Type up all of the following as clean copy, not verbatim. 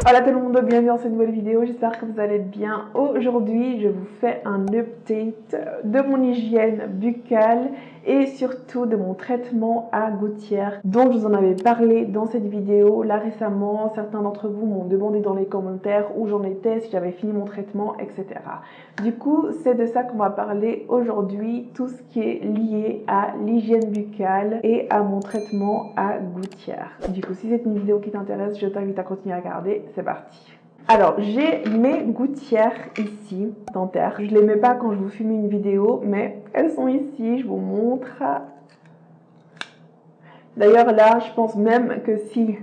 Hola tout le monde, bienvenue dans cette nouvelle vidéo, j'espère que vous allez bien. Aujourd'hui, je vous fais un update de mon hygiène buccale et surtout de mon traitement à gouttière dont je vous en avais parlé dans cette vidéo. Là récemment, certains d'entre vous m'ont demandé dans les commentaires où j'en étais, si j'avais fini mon traitement, etc. Du coup, c'est de ça qu'on va parler aujourd'hui, tout ce qui est lié à l'hygiène buccale et à mon traitement à gouttière. Du coup, si c'est une vidéo qui t'intéresse, je t'invite à continuer à regarder. C'est parti. Alors, j'ai mes gouttières ici, dentaires. Je les mets pas quand je vous filme une vidéo, mais elles sont ici, je vous montre. D'ailleurs, là, je pense même que si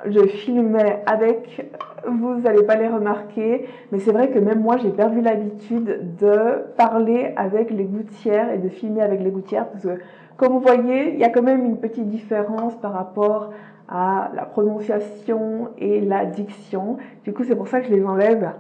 je filmais avec, vous n'allez pas les remarquer, mais c'est vrai que même moi, j'ai perdu l'habitude de parler avec les gouttières et de filmer avec les gouttières, parce que, comme vous voyez, il y a quand même une petite différence par rapport à la prononciation et la diction. Du coup, c'est pour ça que je les enlève.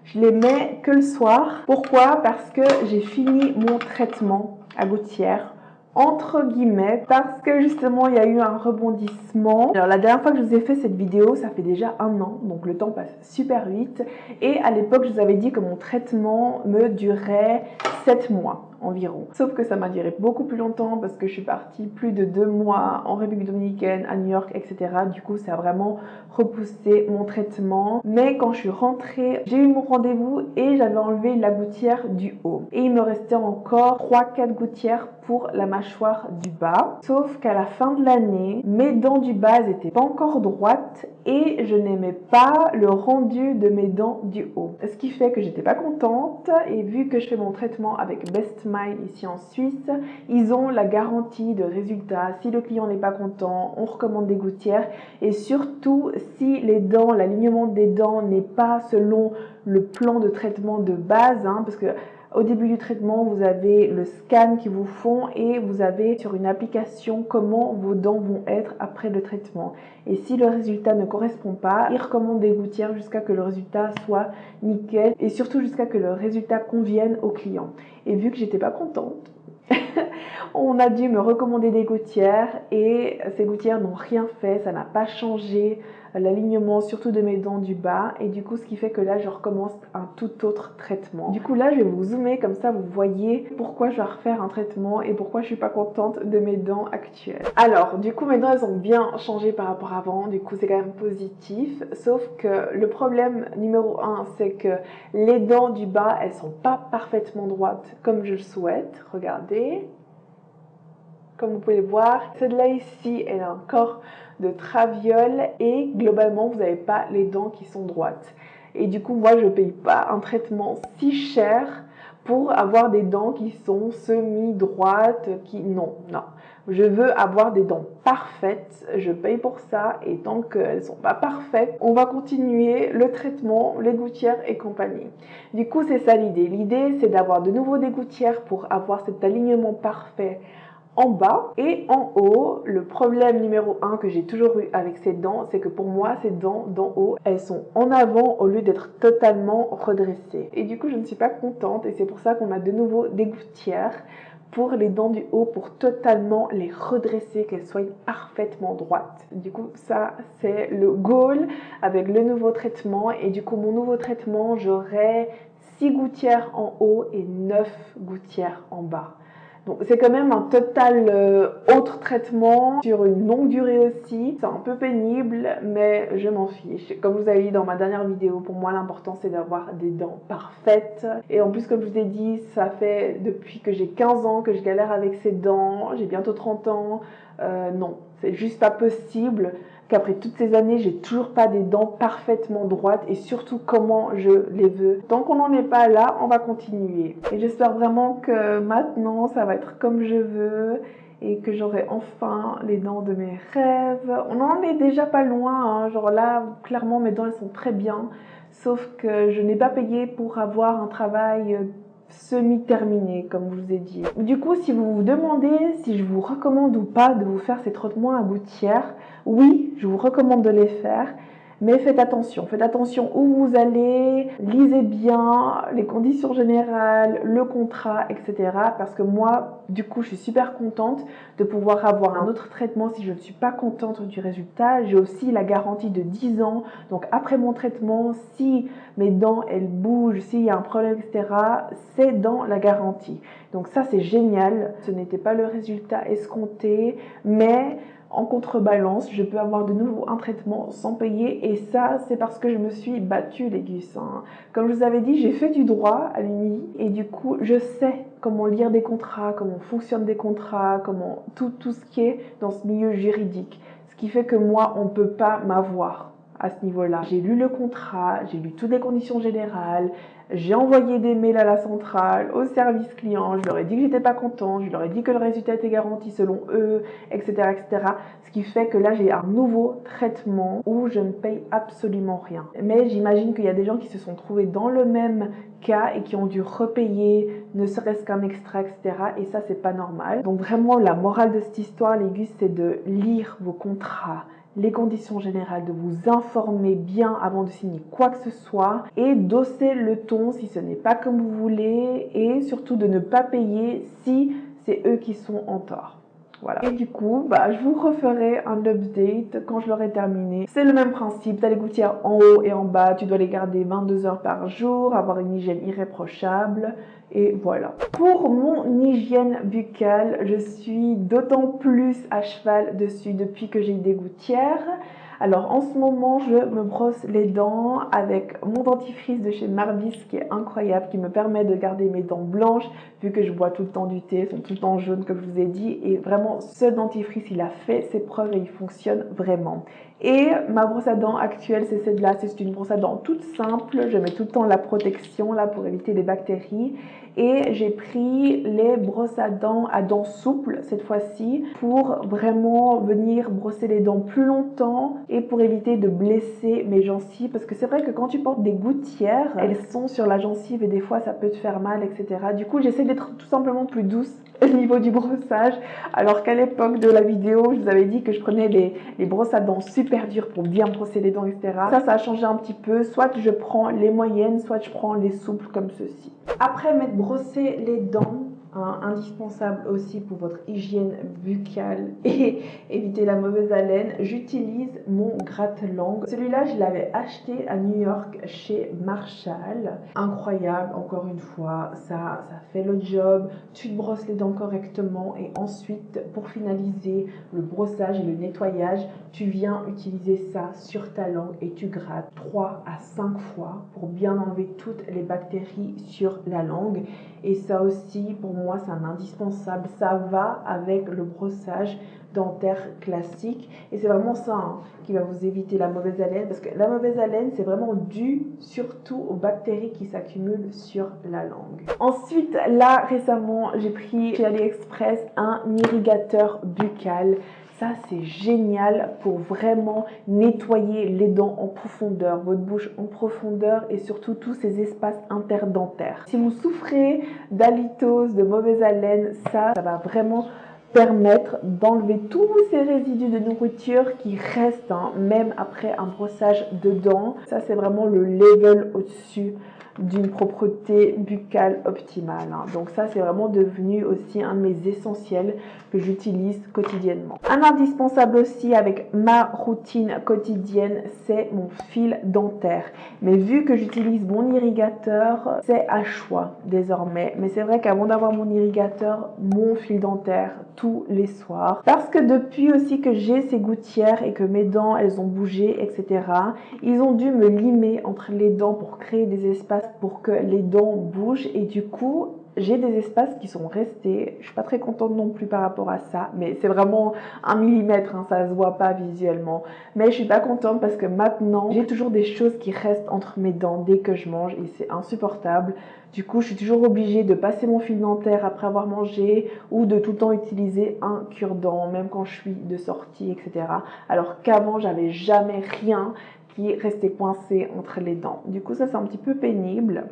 Je les mets que le soir. Pourquoi? Parce que j'ai fini mon traitement à gouttière, entre guillemets, parce que justement il y a eu un rebondissement. Alors la dernière fois que je vous ai fait cette vidéo, ça fait déjà 1 an, donc le temps passe super vite. Et à l'époque, je vous avais dit que mon traitement me durait 7 mois environ. Sauf que ça m'a duré beaucoup plus longtemps parce que je suis partie plus de 2 mois en République Dominicaine, à New York, etc. Du coup, ça a vraiment repoussé mon traitement. Mais quand je suis rentrée, j'ai eu mon rendez-vous et j'avais enlevé la gouttière du haut. Et il me restait encore 3-4 gouttières pour la mâchoire du bas. Sauf qu'à la fin de l'année, mes dents du bas n'étaient pas encore droites et je n'aimais pas le rendu de mes dents du haut. Ce qui fait que j'étais pas contente, et vu que je fais mon traitement avec Best Smile ici en Suisse, ils ont la garantie de résultat. Si le client n'est pas content, on recommande des gouttières, et surtout si les dents, l'alignement des dents n'est pas selon le plan de traitement de base, parce que au début du traitement, vous avez le scan qu'ils vous font et vous avez sur une application comment vos dents vont être après le traitement. Et si le résultat ne correspond pas, ils recommandent des gouttières jusqu'à que le résultat soit nickel et surtout jusqu'à que le résultat convienne au client. Et vu que j'étais pas contente, on a dû me recommander des gouttières et ces gouttières n'ont rien fait, ça n'a pas changé l'alignement surtout de mes dents du bas, et du coup ce qui fait que là je recommence un tout autre traitement. Du coup là je vais vous zoomer, comme ça vous voyez pourquoi je vais refaire un traitement et pourquoi je suis pas contente de mes dents actuelles. Alors du coup mes dents elles ont bien changé par rapport à avant, du coup c'est quand même positif, sauf que le problème numéro 1 c'est que les dents du bas elles sont pas parfaitement droites comme je le souhaite. Regardez, comme vous pouvez le voir, celle-là ici, elle a encore de traviole et globalement, vous n'avez pas les dents qui sont droites. Et du coup, moi, je ne paye pas un traitement si cher pour avoir des dents qui sont semi-droites, non. Je veux avoir des dents parfaites, je paye pour ça, et tant qu'elles ne sont pas parfaites, on va continuer le traitement, les gouttières et compagnie. Du coup, c'est ça l'idée. L'idée, c'est d'avoir de nouveau des gouttières pour avoir cet alignement parfait en bas et en haut. Le problème numéro 1 que j'ai toujours eu avec ces dents, c'est que pour moi, ces dents d'en haut, elles sont en avant au lieu d'être totalement redressées. Et du coup, je ne suis pas contente, et c'est pour ça qu'on a de nouveau des gouttières pour les dents du haut, pour totalement les redresser, qu'elles soient parfaitement droites. Du coup, ça, c'est le goal avec le nouveau traitement. Et du coup, mon nouveau traitement, j'aurai 6 gouttières en haut et 9 gouttières en bas. Donc c'est quand même un total autre traitement sur une longue durée aussi. C'est un peu pénible, mais je m'en fiche. Comme je vous avez dit dans ma dernière vidéo, pour moi l'important c'est d'avoir des dents parfaites. Et en plus, comme je vous ai dit, ça fait depuis que j'ai 15 ans que je galère avec ces dents. J'ai bientôt 30 ans. Non, c'est juste pas possible qu'après toutes ces années, j'ai toujours pas des dents parfaitement droites, et surtout comment je les veux. Tant qu'on n'en est pas là, on va continuer. Et j'espère vraiment que maintenant, ça va être comme je veux et que j'aurai enfin les dents de mes rêves. On en est déjà pas loin, genre là, clairement, mes dents, elles sont très bien. Sauf que je n'ai pas payé pour avoir un travail semi-terminé, comme je vous ai dit. Du coup, si vous vous demandez si je vous recommande ou pas de vous faire ces traitements à gouttière, oui, je vous recommande de les faire. Mais faites attention où vous allez, lisez bien les conditions générales, le contrat, etc. Parce que moi, du coup, je suis super contente de pouvoir avoir un autre traitement si je ne suis pas contente du résultat. J'ai aussi la garantie de 10 ans. Donc après mon traitement, si mes dents, elles bougent, s'il y a un problème, etc., c'est dans la garantie. Donc ça, c'est génial. Ce n'était pas le résultat escompté, mais en contrebalance, je peux avoir de nouveau un traitement sans payer, et ça, c'est parce que je me suis battue, les gus. Comme je vous avais dit, j'ai fait du droit à l'Uni, et du coup, je sais comment lire des contrats, comment fonctionnent des contrats, comment tout ce qui est dans ce milieu juridique. Ce qui fait que moi, on ne peut pas m'avoir à ce niveau-là. J'ai lu le contrat, j'ai lu toutes les conditions générales, j'ai envoyé des mails à la centrale, au service client, je leur ai dit que j'étais pas contente, je leur ai dit que le résultat était garanti selon eux, etc., etc. Ce qui fait que là, j'ai un nouveau traitement où je ne paye absolument rien. Mais j'imagine qu'il y a des gens qui se sont trouvés dans le même cas et qui ont dû repayer ne serait-ce qu'un extra, etc. Et ça, c'est pas normal. Donc vraiment, la morale de cette histoire, les gus, c'est de lire vos contrats, les conditions générales, de vous informer bien avant de signer quoi que ce soit et d'hausser le ton si ce n'est pas comme vous voulez, et surtout de ne pas payer si c'est eux qui sont en tort. Voilà. Et du coup, je vous referai un update quand je l'aurai terminé. C'est le même principe, tu as les gouttières en haut et en bas, tu dois les garder 22 heures par jour, avoir une hygiène irréprochable. Et voilà. Pour mon hygiène buccale, je suis d'autant plus à cheval dessus depuis que j'ai des gouttières. Alors en ce moment, je me brosse les dents avec mon dentifrice de chez Marbis qui est incroyable, qui me permet de garder mes dents blanches vu que je bois tout le temps du thé, elles sont tout le temps jaunes comme je vous ai dit, et vraiment ce dentifrice, il a fait ses preuves et il fonctionne vraiment. Et ma brosse à dents actuelle, c'est celle-là, c'est une brosse à dents toute simple, je mets tout le temps la protection là pour éviter les bactéries, et j'ai pris les brosses à dents souples cette fois-ci pour vraiment venir brosser les dents plus longtemps et pour éviter de blesser mes gencives, parce que c'est vrai que quand tu portes des gouttières, elles sont sur la gencive et des fois ça peut te faire mal, etc. Du coup, j'essaie d'être tout simplement plus douce au niveau du brossage, alors qu'à l'époque de la vidéo, je vous avais dit que je prenais les brosses à dents super dures pour bien brosser les dents, etc. Ça a changé un petit peu, soit je prends les moyennes, soit je prends les souples comme ceci. Après m'être brossé les dents, indispensable aussi pour votre hygiène buccale et éviter la mauvaise haleine, j'utilise mon gratte-langue. Celui-là, je l'avais acheté à New York chez Marshall. Incroyable, encore une fois, ça fait le job. Tu te brosses les dents correctement et ensuite, pour finaliser le brossage et le nettoyage, tu viens utiliser ça sur ta langue et tu grattes 3 à 5 fois pour bien enlever toutes les bactéries sur la langue. Et ça aussi, pour moi, c'est un indispensable. Ça va avec le brossage dentaire classique. Et c'est vraiment ça qui va vous éviter la mauvaise haleine. Parce que la mauvaise haleine, c'est vraiment dû surtout aux bactéries qui s'accumulent sur la langue. Ensuite, là, récemment, j'ai pris chez AliExpress un irrigateur buccal. Ça, c'est génial pour vraiment nettoyer les dents en profondeur, votre bouche en profondeur et surtout tous ces espaces interdentaires. Si vous souffrez d'halitose, de mauvaise haleine, ça va vraiment permettre d'enlever tous ces résidus de nourriture qui restent, même après un brossage de dents. Ça, c'est vraiment le level au-dessus d'une propreté buccale optimale. Donc ça, c'est vraiment devenu aussi un de mes essentiels que j'utilise quotidiennement. Un indispensable aussi avec ma routine quotidienne, c'est mon fil dentaire. Mais vu que j'utilise mon irrigateur, c'est à choix désormais. Mais c'est vrai qu'avant d'avoir mon irrigateur, mon fil dentaire tous les soirs. Parce que depuis aussi que j'ai ces gouttières et que mes dents, elles ont bougé, etc., ils ont dû me limer entre les dents pour créer des espaces pour que les dents bougent. Et du coup, j'ai des espaces qui sont restés. Je suis pas très contente non plus par rapport à ça, mais c'est vraiment 1 millimètre, ça se voit pas visuellement. Mais je suis pas contente parce que maintenant, j'ai toujours des choses qui restent entre mes dents dès que je mange et c'est insupportable. Du coup, je suis toujours obligée de passer mon fil dentaire après avoir mangé ou de tout le temps utiliser un cure-dent, même quand je suis de sortie, etc. Alors qu'avant, j'avais jamais rien qui restait coincé entre les dents. Du coup, ça, c'est un petit peu pénible.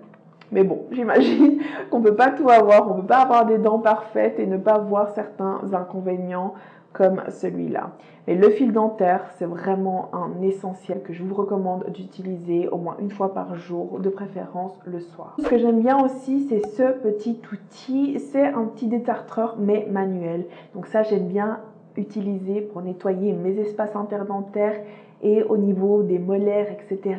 Mais bon, j'imagine qu'on ne peut pas tout avoir, on ne peut pas avoir des dents parfaites et ne pas voir certains inconvénients comme celui-là. Mais le fil dentaire, c'est vraiment un essentiel que je vous recommande d'utiliser au moins une fois par jour, de préférence le soir. Ce que j'aime bien aussi, c'est ce petit outil. C'est un petit détartreur, mais manuel. Donc ça, j'aime bien utiliser pour nettoyer mes espaces interdentaires et au niveau des molaires, etc.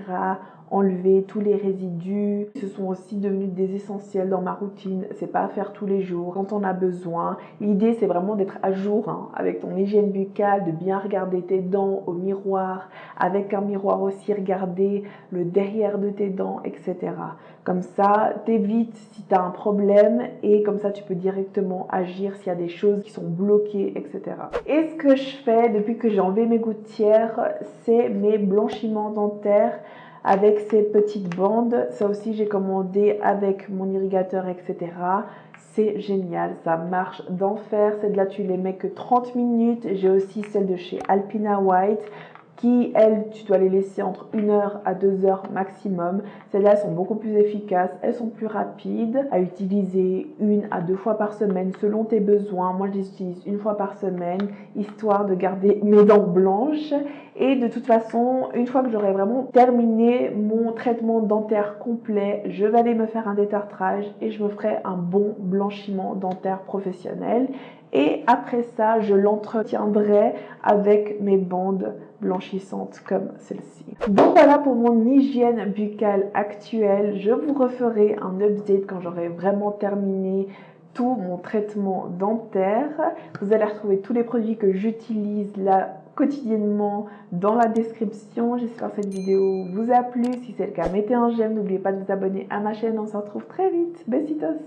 Enlever tous les résidus. Ce sont aussi devenus des essentiels dans ma routine. C'est pas à faire tous les jours quand on a besoin. L'idée, c'est vraiment d'être à jour avec ton hygiène buccale, de bien regarder tes dents au miroir, avec un miroir aussi regarder le derrière de tes dents, etc. Comme ça, t'évites si tu as un problème et comme ça, tu peux directement agir s'il y a des choses qui sont bloquées, etc. Et ce que je fais depuis que j'ai enlevé mes gouttières, c'est mes blanchiments dentaires avec ces petites bandes. Ça aussi, j'ai commandé avec mon irrigateur, etc. C'est génial, ça marche d'enfer. Celles-là, tu les mets que 30 minutes. J'ai aussi celle de chez Alpina White qui, elles, tu dois les laisser entre 1 heure à 2 heures maximum. Celles-là sont beaucoup plus efficaces, elles sont plus rapides à utiliser 1 à 2 fois par semaine selon tes besoins. Moi, je les utilise 1 fois par semaine, histoire de garder mes dents blanches. Et de toute façon, une fois que j'aurai vraiment terminé mon traitement dentaire complet, je vais aller me faire un détartrage et je me ferai un bon blanchiment dentaire professionnel. Et après ça, je l'entretiendrai avec mes bandes blanchissantes comme celle-ci. Donc voilà pour mon hygiène buccale actuelle. Je vous referai un update quand j'aurai vraiment terminé tout mon traitement dentaire. Vous allez retrouver tous les produits que j'utilise là quotidiennement dans la description. J'espère que cette vidéo vous a plu. Si c'est le cas, mettez un j'aime. N'oubliez pas de vous abonner à ma chaîne. On se retrouve très vite. Besitos!